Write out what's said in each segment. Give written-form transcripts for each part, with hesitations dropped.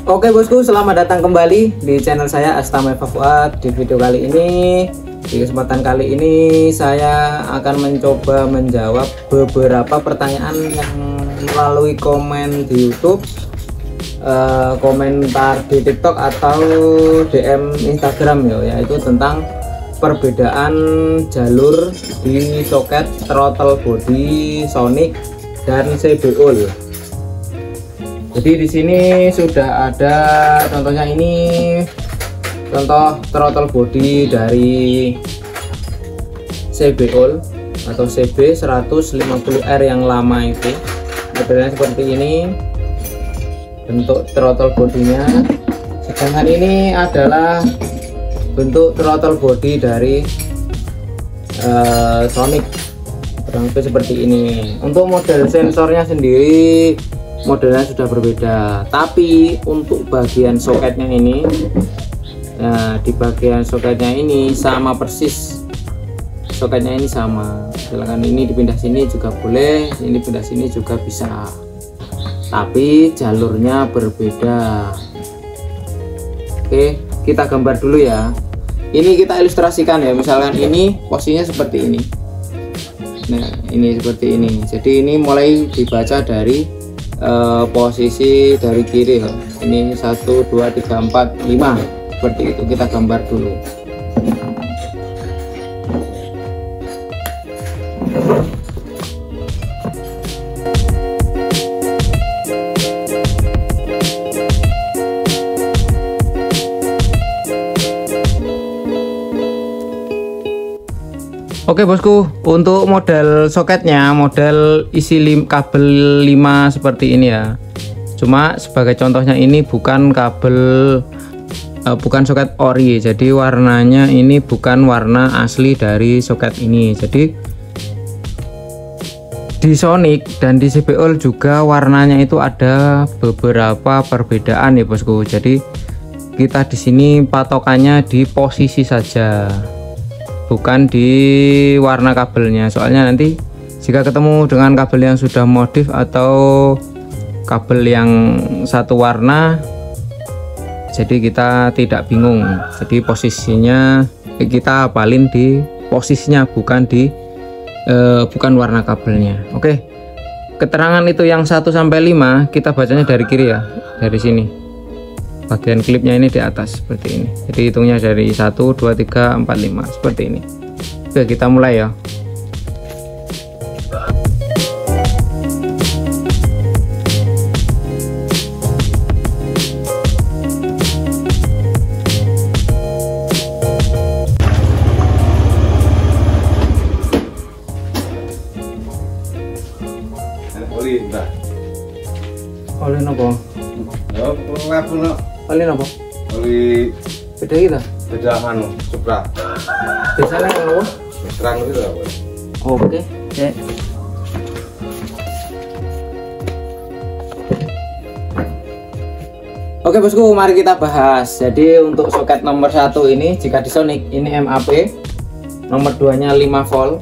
Oke bosku, selamat datang kembali di channel saya Astama Fuad. Di video kali ini, di kesempatan kali ini saya akan mencoba menjawab beberapa pertanyaan yang melalui komen di YouTube, komentar di TikTok atau DM Instagram ya, yaitu tentang perbedaan jalur di soket throttle body Sonic dan CBOL. Jadi di sini sudah ada contohnya, ini contoh throttle body dari CBOL atau CB 150R yang lama itu. Modelnya seperti ini bentuk throttle bodinya. Sedangkan ini adalah bentuk throttle body dari Sonic, kurang lebih seperti ini. Untuk model sensornya sendiri modelnya sudah berbeda, tapi untuk bagian soketnya ini, nah di bagian soketnya ini sama persis, soketnya ini sama. Silakan ini dipindah sini juga boleh, ini pindah sini juga bisa, tapi jalurnya berbeda. Oke, kita gambar dulu ya. Ini kita ilustrasikan ya, misalkan ini posisinya seperti ini. Nah ini seperti ini, jadi ini mulai dibaca dari posisi dari kiri ya. Ini 1 2 3 4 5 seperti itu. Kita gambar dulu. Oke bosku, untuk model soketnya model isi kabel 5 seperti ini ya. Cuma sebagai contohnya ini bukan kabel, bukan soket ori, jadi warnanya ini bukan warna asli dari soket ini. Jadi di Sonic dan di CBOL juga warnanya itu ada beberapa perbedaan ya bosku. Jadi kita di sini patokannya di posisi saja, bukan di warna kabelnya. Soalnya nanti jika ketemu dengan kabel yang sudah modif atau kabel yang satu warna, jadi kita tidak bingung. Jadi posisinya kita hafalin di posisinya, bukan di bukan warna kabelnya. Oke, keterangan itu yang 1 sampai 5 kita bacanya dari kiri ya, dari sini. Bagian klipnya ini di atas seperti ini. Jadi hitungnya dari 1 2 3 4 5 seperti ini. Oke, kita mulai ya. Oli nopo? Ya, level Oli nopo? oli Beda kita? beda anu, supra. Biasanya yang nopo? Terang gitu lah, Oke, cek. Oke bosku, mari kita bahas. Jadi untuk soket nomor 1 ini, jika di Sonic ini MAP, nomor 2 nya 5 volt,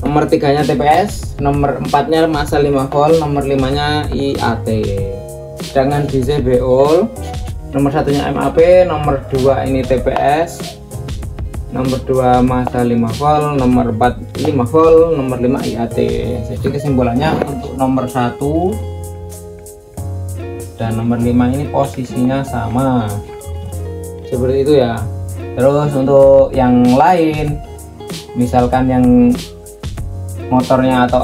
nomor 3 nya TPS, nomor 4 nya masa 5 volt, nomor 5 nya IAT. Sedangkan di CBOL nomor 1 nya MAP, nomor 2 ini TPS, nomor 2 masa 5 volt, nomor 4 5 volt, nomor 5 IAT. Jadi kesimpulannya untuk nomor 1 dan nomor 5 ini posisinya sama seperti itu ya. Terus untuk yang lain, misalkan yang motornya atau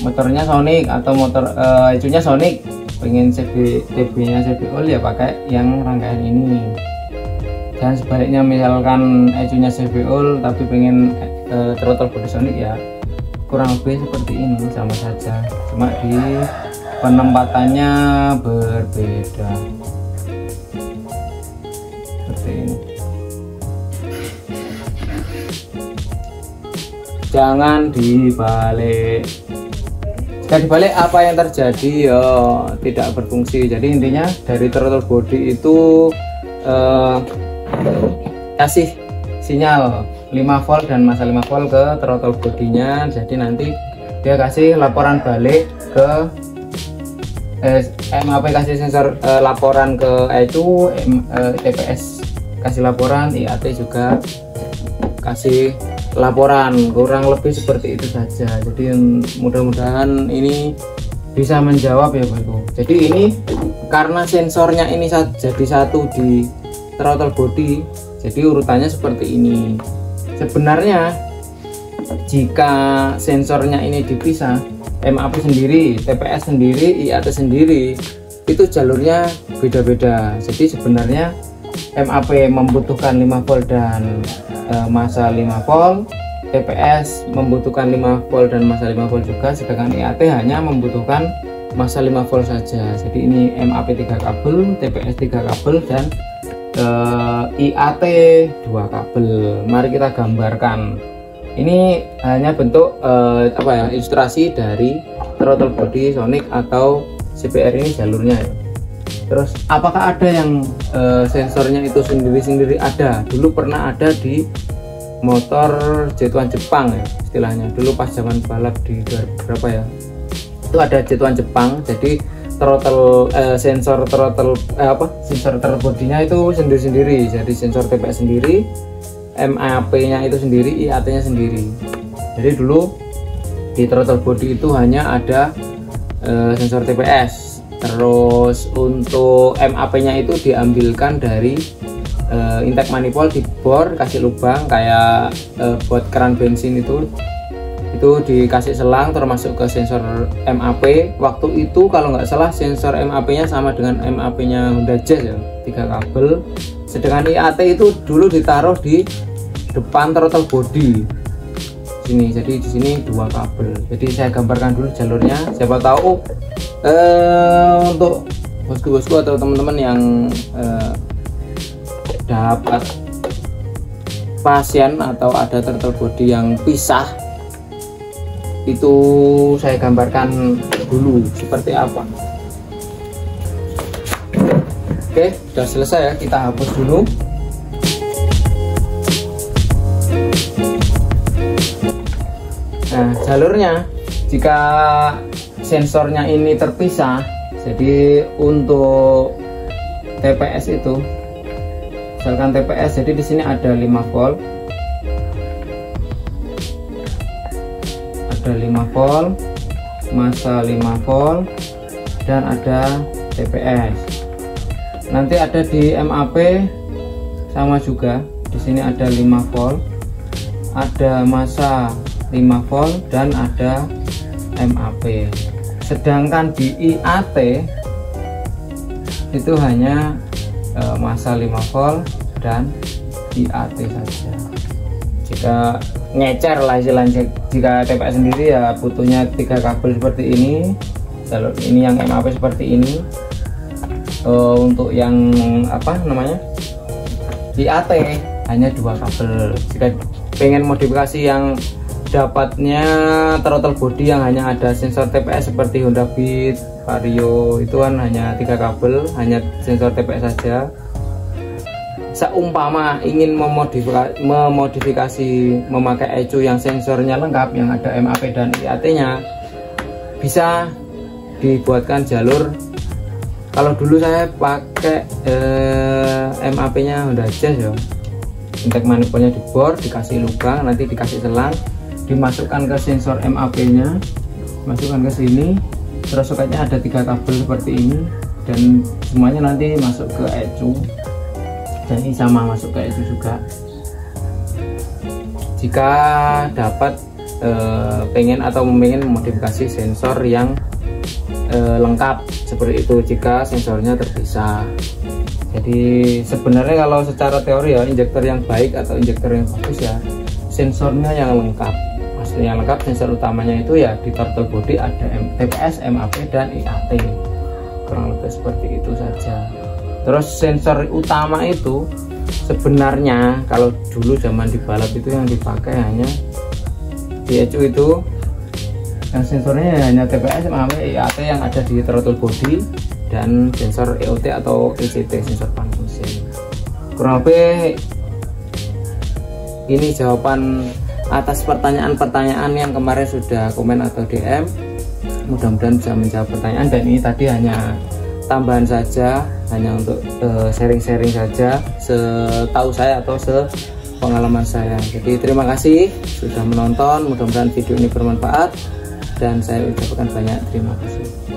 motornya Sonic atau motor ecunya Sonic, pengen TB nya CBOL ya pakai yang rangkaian ini. Dan sebaliknya, misalkan ecunya CBOL tapi pengen throttle body Sonic ya kurang lebih seperti ini, sama saja, cuma di penempatannya berbeda seperti ini. Jangan dibalik. Jika dibalik apa yang terjadi? Ya tidak berfungsi. Jadi intinya dari throttle body itu kasih sinyal 5 volt dan masa 5 volt ke throttle bodinya. Jadi nanti dia kasih laporan balik ke MAP kasih sensor laporan ke ECU, TPS kasih laporan, IAT juga kasih laporan, kurang lebih seperti itu saja. Jadi mudah-mudahan ini bisa menjawab ya Bosku. Jadi ini karena sensornya ini jadi satu di throttle body, jadi urutannya seperti ini. Sebenarnya jika sensornya ini dipisah, MAP sendiri, TPS sendiri, IAT sendiri, itu jalurnya beda-beda. Jadi sebenarnya MAP membutuhkan 5 volt dan masa 5 volt, TPS membutuhkan 5 volt dan masa 5 volt juga, sedangkan IAT hanya membutuhkan masa 5 volt saja. Jadi ini MAP 3 kabel, TPS 3 kabel, dan IAT 2 kabel. Mari kita gambarkan. Ini hanya bentuk ilustrasi dari throttle body Sonic atau CBR ini jalurnya ya. Terus apakah ada yang sensornya itu sendiri-sendiri? Ada, dulu pernah ada di motor J1 Jepang ya istilahnya, dulu pas zaman balap di berapa ya, itu ada J1 Jepang. Jadi throttle sensor throttle bodinya itu sendiri-sendiri. Jadi sensor TPS sendiri, MAP nya itu sendiri, IAT nya sendiri. Jadi dulu di throttle body itu hanya ada sensor TPS. Terus untuk MAP nya itu diambilkan dari intake manifold, dibor, kasih lubang kayak buat keran bensin itu dikasih selang termasuk ke sensor MAP. Waktu itu kalau nggak salah sensor MAP nya sama dengan MAP nya Honda Jazz ya, 3 kabel. Sedangkan IAT itu dulu ditaruh di depan throttle body sini, jadi di sini 2 kabel. Jadi saya gambarkan dulu jalurnya, siapa tahu untuk bosku-bosku atau teman-teman yang dapat pasien atau ada throttle body yang pisah, itu saya gambarkan dulu seperti apa. Oke, sudah selesai ya, kita hapus dulu. Nah, jalurnya jika sensornya ini terpisah, jadi untuk TPS itu, misalkan TPS, jadi di sini ada 5 volt, ada 5 volt, masa 5 volt, dan ada TPS. Nanti ada di MAP sama juga, di sini ada 5 volt, ada masa 5 volt, dan ada MAP. Sedangkan di IAT itu hanya masa 5 volt dan IAT saja. Jika ngecer lah istilahnya, jika TPS sendiri ya butuhnya 3 kabel seperti ini, jalur ini yang MAP seperti ini. Untuk yang IAT hanya 2 kabel. Jika pengen modifikasi yang dapatnya throttle body yang hanya ada sensor TPS seperti Honda Beat, Vario, itu kan hanya 3 kabel, hanya sensor TPS saja. Seumpama ingin memodifikasi memakai ECU yang sensornya lengkap, yang ada MAP dan IAT nya, bisa dibuatkan jalur. Kalau dulu saya pakai MAP nya Honda Jazz ya, intake manifoldnya dibor, dikasih lubang, nanti dikasih selang, dimasukkan ke sensor MAP nya, masukkan ke sini, terus soketnya ada 3 kabel seperti ini, dan semuanya nanti masuk ke ECU, dan ini sama masuk ke ECU juga. Jika dapat pengen memodifikasi sensor yang lengkap seperti itu, jika sensornya terpisah. Jadi sebenarnya kalau secara teori ya, injektor yang baik atau injektor yang bagus ya sensornya yang lengkap. Maksudnya yang lengkap, sensor utamanya itu ya di throttle body ada TPS, MAP, dan IAT. Kurang lebih seperti itu saja. Terus sensor utama itu sebenarnya kalau dulu zaman di balap itu yang dipakai hanya di ECU itu yang sensornya hanya TPS, MAP, IAT yang ada di throttle body, dan sensor EOT atau ECT, sensor panas mesin. Kurang lebih ini jawaban atas pertanyaan-pertanyaan yang kemarin sudah komen atau DM. Mudah-mudahan bisa menjawab pertanyaan, dan ini tadi hanya tambahan saja, hanya untuk sharing-sharing saja setahu saya atau sepengalaman saya. Jadi terima kasih sudah menonton, mudah-mudahan video ini bermanfaat dan saya ucapkan banyak terima kasih.